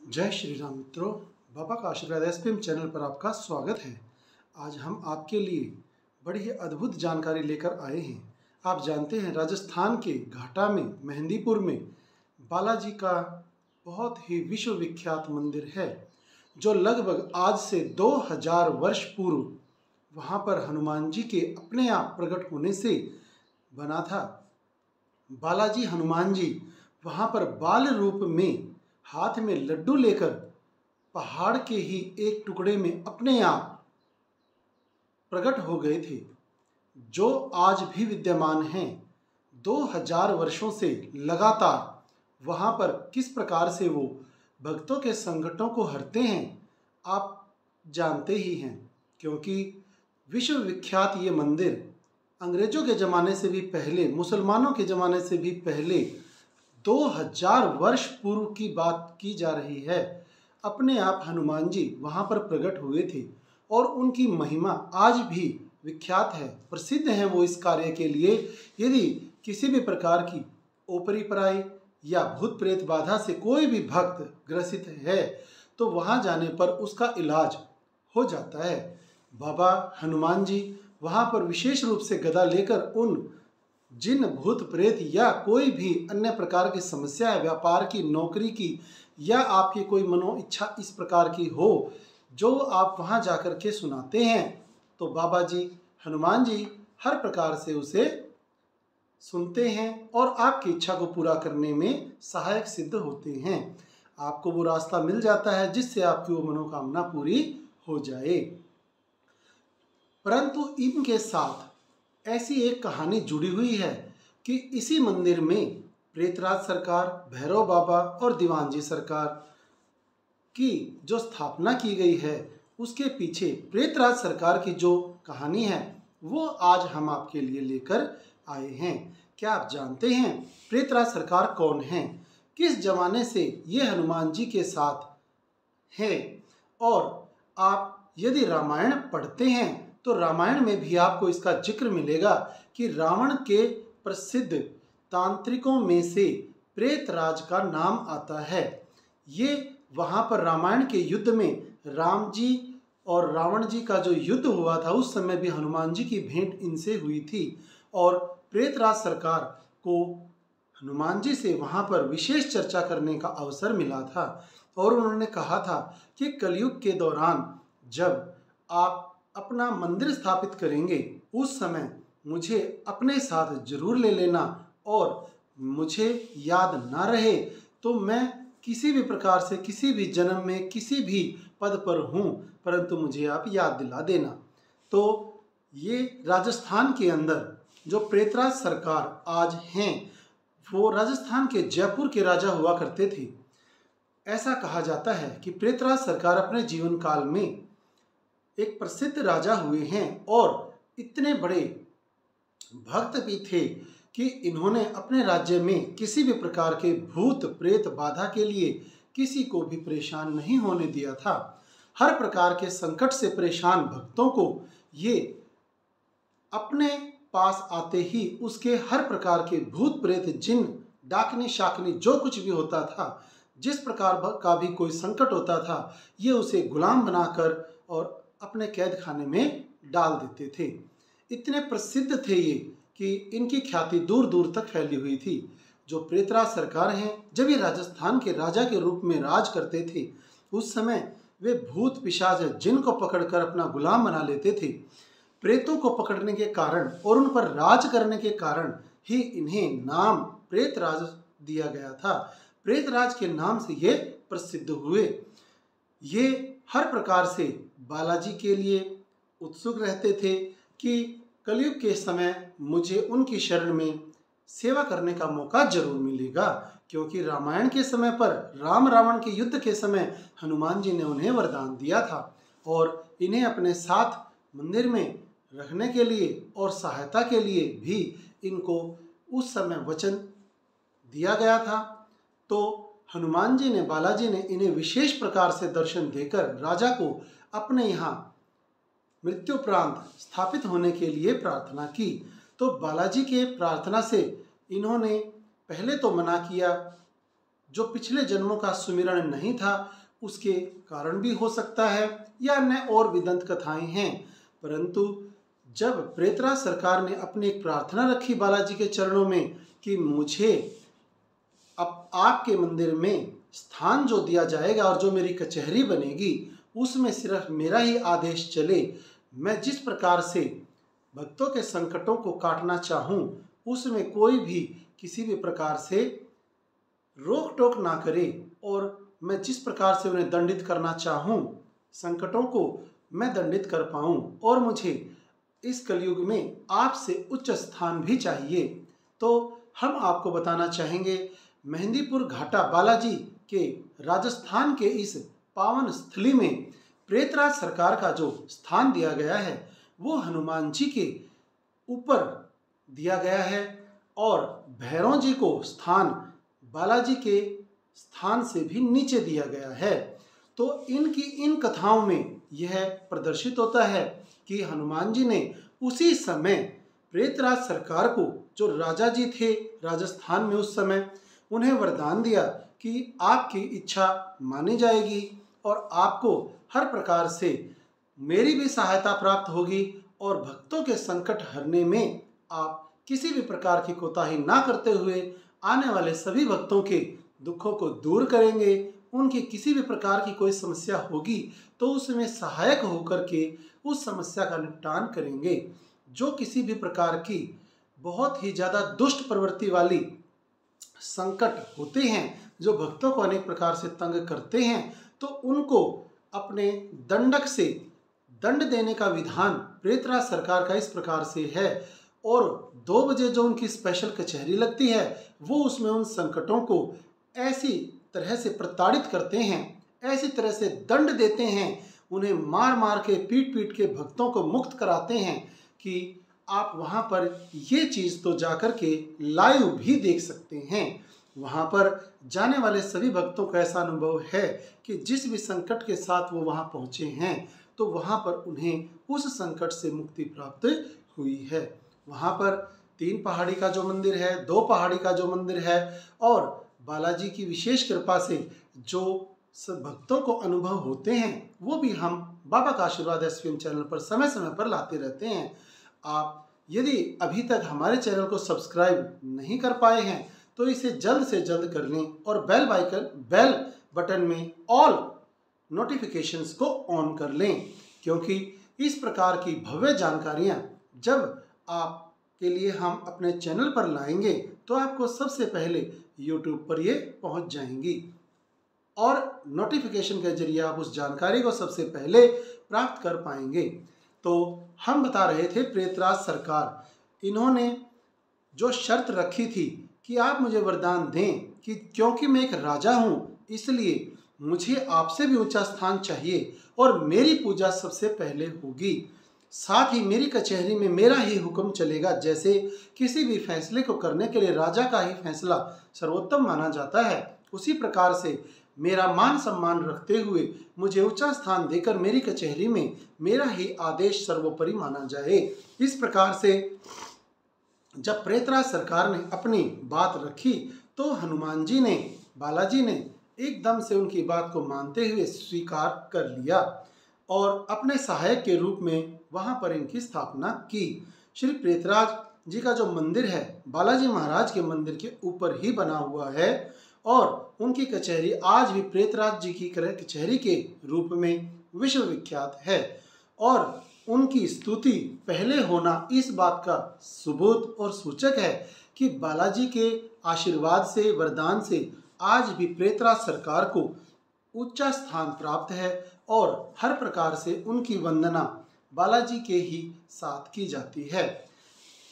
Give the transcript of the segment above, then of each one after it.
जय श्री राम मित्रों, बाबा का आशीर्वाद एसपीएम चैनल पर आपका स्वागत है। आज हम आपके लिए बड़ी ही अद्भुत जानकारी लेकर आए हैं। आप जानते हैं राजस्थान के घाटा में मेहंदीपुर में बालाजी का बहुत ही विश्व विख्यात मंदिर है, जो लगभग आज से 2000 वर्ष पूर्व वहाँ पर हनुमान जी के अपने आप प्रकट होने से बना था। बालाजी हनुमान जी वहाँ पर बाल रूप में हाथ में लड्डू लेकर पहाड़ के ही एक टुकड़े में अपने आप प्रकट हो गए थे, जो आज भी विद्यमान हैं। 2000 वर्षों से लगातार वहाँ पर किस प्रकार से वो भक्तों के संकटों को हरते हैं आप जानते ही हैं, क्योंकि विश्व विख्यात ये मंदिर अंग्रेजों के ज़माने से भी पहले, मुसलमानों के ज़माने से भी पहले 2000 वर्ष पूर्व की बात की जा रही है। अपने आप हनुमान जी वहाँ पर प्रकट हुए थे और उनकी महिमा आज भी विख्यात है, प्रसिद्ध है वो इस कार्य के लिए। यदि किसी भी प्रकार की ओपरी पराई या भूत प्रेत बाधा से कोई भी भक्त ग्रसित है तो वहाँ जाने पर उसका इलाज हो जाता है। बाबा हनुमान जी वहाँ पर विशेष रूप से गदा लेकर उन जिन भूत प्रेत या कोई भी अन्य प्रकार की समस्या है, व्यापार की, नौकरी की, या आपकी कोई मनो इच्छा इस प्रकार की हो, जो आप वहाँ जाकर के सुनाते हैं तो बाबा जी हनुमान जी हर प्रकार से उसे सुनते हैं और आपकी इच्छा को पूरा करने में सहायक सिद्ध होते हैं। आपको वो रास्ता मिल जाता है जिससे आपकी वो मनोकामना पूरी हो जाए। परंतु इनके साथ ऐसी एक कहानी जुड़ी हुई है कि इसी मंदिर में प्रेतराज सरकार, भैरव बाबा और दीवान जी सरकार की जो स्थापना की गई है, उसके पीछे प्रेतराज सरकार की जो कहानी है वो आज हम आपके लिए लेकर आए हैं। क्या आप जानते हैं प्रेतराज सरकार कौन हैं, किस जमाने से ये हनुमान जी के साथ हैं? और आप यदि रामायण पढ़ते हैं तो रामायण में भी आपको इसका जिक्र मिलेगा कि रावण के प्रसिद्ध तांत्रिकों में से प्रेतराज का नाम आता है। ये वहाँ पर रामायण के युद्ध में राम जी और रावण जी का जो युद्ध हुआ था उस समय भी हनुमान जी की भेंट इनसे हुई थी और प्रेतराज सरकार को हनुमान जी से वहाँ पर विशेष चर्चा करने का अवसर मिला था और उन्होंने कहा था कि कलयुग के दौरान जब आप अपना मंदिर स्थापित करेंगे उस समय मुझे अपने साथ जरूर ले लेना और मुझे याद ना रहे तो मैं किसी भी प्रकार से किसी भी जन्म में किसी भी पद पर हूँ, परंतु मुझे आप याद दिला देना। तो ये राजस्थान के अंदर जो प्रेतराज सरकार आज हैं वो राजस्थान के जयपुर के राजा हुआ करते थे। ऐसा कहा जाता है कि प्रेतराज सरकार अपने जीवन काल में एक प्रसिद्ध राजा हुए हैं और इतने बड़े भक्त भी थे कि इन्होंने अपने राज्य में किसी भी प्रकार के भूत प्रेत बाधा के लिए किसी को भी परेशान नहीं होने दिया था। हर प्रकार के संकट से परेशान भक्तों को ये अपने पास आते ही उसके हर प्रकार के भूत प्रेत, जिन, डाकनी शाकनी जो कुछ भी होता था, जिस प्रकार का भी कोई संकट होता था, ये उसे गुलाम बनाकर और अपने कैद खाने में डाल देते थे। इतने प्रसिद्ध थे ये कि इनकी ख्याति दूर दूर तक फैली हुई थी। जो प्रेतराज सरकार हैं, जब ये राजस्थान के राजा के रूप में राज करते थे उस समय वे भूत पिशाच जिन को पकड़कर अपना गुलाम बना लेते थे। प्रेतों को पकड़ने के कारण और उन पर राज करने के कारण ही इन्हें नाम प्रेतराज दिया गया था। प्रेतराज के नाम से ये प्रसिद्ध हुए। ये हर प्रकार से बालाजी के लिए उत्सुक रहते थे कि कलयुग के समय मुझे उनकी शरण में सेवा करने का मौका जरूर मिलेगा, क्योंकि रामायण के समय पर राम रावण के युद्ध के समय हनुमान जी ने उन्हें वरदान दिया था और इन्हें अपने साथ मंदिर में रखने के लिए और सहायता के लिए भी इनको उस समय वचन दिया गया था। तो हनुमान जी ने, बालाजी ने इन्हें विशेष प्रकार से दर्शन देकर राजा को अपने यहाँ मृत्युपरांत स्थापित होने के लिए प्रार्थना की। तो बालाजी के प्रार्थना से इन्होंने पहले तो मना किया, जो पिछले जन्मों का सुमिरन नहीं था उसके कारण भी हो सकता है, या अन्य और भी दंत कथाएं हैं। परंतु जब प्रेतराज सरकार ने अपनी एक प्रार्थना रखी बालाजी के चरणों में कि मुझे अब आपके मंदिर में स्थान जो दिया जाएगा और जो मेरी कचहरी बनेगी उसमें सिर्फ मेरा ही आदेश चले, मैं जिस प्रकार से भक्तों के संकटों को काटना चाहूँ उसमें कोई भी किसी भी प्रकार से रोक टोक ना करे, और मैं जिस प्रकार से उन्हें दंडित करना चाहूँ संकटों को मैं दंडित कर पाऊँ, और मुझे इस कलयुग में आपसे उच्च स्थान भी चाहिए। तो हम आपको बताना चाहेंगे मेहंदीपुर घाटा बालाजी के राजस्थान के इस पावन स्थली में प्रेतराज सरकार का जो स्थान दिया गया है वो हनुमान जी के ऊपर दिया गया है, और भैरव जी को स्थान बालाजी के स्थान से भी नीचे दिया गया है। तो इनकी इन कथाओं में यह प्रदर्शित होता है कि हनुमान जी ने उसी समय प्रेतराज सरकार को, जो राजा जी थे राजस्थान में उस समय, उन्हें वरदान दिया कि आपकी इच्छा मानी जाएगी और आपको हर प्रकार से मेरी भी सहायता प्राप्त होगी, और भक्तों के संकट हरने में आप किसी भी प्रकार की कोताही ना करते हुए आने वाले सभी भक्तों के दुखों को दूर करेंगे। उनकी किसी भी प्रकार की कोई समस्या होगी तो उसमें सहायक होकर के उस समस्या का निपटान करेंगे। जो किसी भी प्रकार की बहुत ही ज़्यादा दुष्ट प्रवृत्ति वाली संकट होते हैं जो भक्तों को अनेक प्रकार से तंग करते हैं, तो उनको अपने दंडक से दंड देने का विधान प्रेतराज सरकार का इस प्रकार से है, और 2 बजे जो उनकी स्पेशल कचहरी लगती है वो उसमें उन संकटों को ऐसी तरह से प्रताड़ित करते हैं, ऐसी तरह से दंड देते हैं, उन्हें मार मार के पीट पीट के भक्तों को मुक्त कराते हैं कि आप वहाँ पर ये चीज़ तो जाकर के लाइव भी देख सकते हैं। वहाँ पर जाने वाले सभी भक्तों को ऐसा अनुभव है कि जिस भी संकट के साथ वो वहाँ पहुँचे हैं तो वहाँ पर उन्हें उस संकट से मुक्ति प्राप्त हुई है। वहाँ पर 3 पहाड़ी का जो मंदिर है, 2 पहाड़ी का जो मंदिर है, और बालाजी की विशेष कृपा से जो सब भक्तों को अनुभव होते हैं वो भी हम बाबा का आशीर्वाद एसपीएम चैनल पर समय समय पर लाते रहते हैं। आप यदि अभी तक हमारे चैनल को सब्सक्राइब नहीं कर पाए हैं तो इसे जल्द से जल्द कर लें, और बेल बटन में ऑल नोटिफिकेशंस को ऑन कर लें, क्योंकि इस प्रकार की भव्य जानकारियां जब आपके लिए हम अपने चैनल पर लाएंगे तो आपको सबसे पहले YouTube पर ये पहुंच जाएंगी, और नोटिफिकेशन के जरिए आप उस जानकारी को सबसे पहले प्राप्त कर पाएंगे। तो हम बता रहे थे प्रेतराज सरकार, इन्होंने जो शर्त रखी थी कि आप मुझे वरदान दें कि क्योंकि मैं एक राजा हूँ इसलिए मुझे आपसे भी ऊंचा स्थान चाहिए और मेरी पूजा सबसे पहले होगी, साथ ही मेरी कचहरी में मेरा ही हुक्म चलेगा। जैसे किसी भी फैसले को करने के लिए राजा का ही फैसला सर्वोत्तम माना जाता है, उसी प्रकार से मेरा मान सम्मान रखते हुए मुझे ऊंचा स्थान देकर मेरी कचहरी में मेरा ही आदेश सर्वोपरि माना जाए। इस प्रकार से जब प्रेतराज सरकार ने अपनी बात रखी तो हनुमान जी ने, बालाजी ने एकदम से उनकी बात को मानते हुए स्वीकार कर लिया और अपने सहायक के रूप में वहां पर इनकी स्थापना की। श्री प्रेतराज जी का जो मंदिर है बालाजी महाराज के मंदिर के ऊपर ही बना हुआ है, और उनकी कचहरी आज भी प्रेतराज जी की कचहरी के रूप में विश्वविख्यात है, और उनकी स्तुति पहले होना इस बात का सबूत और सूचक है कि बालाजी के आशीर्वाद से, वरदान से आज भी प्रेतराज सरकार को ऊंचा स्थान प्राप्त है, और हर प्रकार से उनकी वंदना बालाजी के ही साथ की जाती है।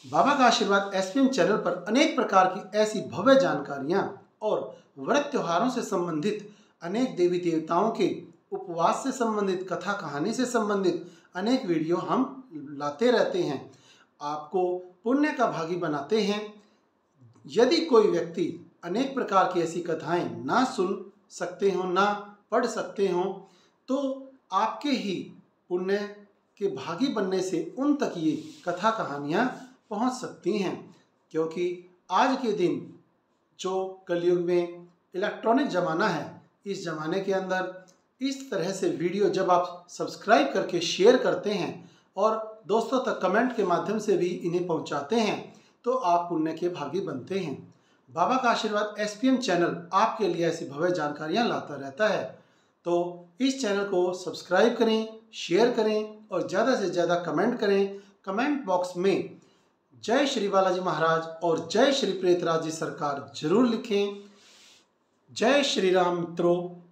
बाबा का आशीर्वाद एसपीएम चैनल पर अनेक प्रकार की ऐसी भव्य जानकारियां और व्रत त्योहारों से संबंधित, अनेक देवी देवताओं के उपवास से संबंधित, कथा कहानी से संबंधित अनेक वीडियो हम लाते रहते हैं, आपको पुण्य का भागी बनाते हैं। यदि कोई व्यक्ति अनेक प्रकार की ऐसी कथाएं ना सुन सकते हो, ना पढ़ सकते हो, तो आपके ही पुण्य के भागी बनने से उन तक ये कथा कहानियाँ पहुँच सकती हैं, क्योंकि आज के दिन जो कलयुग में इलेक्ट्रॉनिक ज़माना है। इस ज़माने के अंदर इस तरह से वीडियो जब आप सब्सक्राइब करके शेयर करते हैं और दोस्तों तक कमेंट के माध्यम से भी इन्हें पहुंचाते हैं तो आप पुण्य के भागी बनते हैं। बाबा का आशीर्वाद SPM चैनल आपके लिए ऐसी भव्य जानकारियां लाता रहता है। तो इस चैनल को सब्सक्राइब करें, शेयर करें और ज़्यादा से ज़्यादा कमेंट करें। कमेंट बॉक्स में जय श्री बालाजी महाराज और जय श्री प्रेतराज जी सरकार जरूर लिखें। जय श्री राम मित्रों।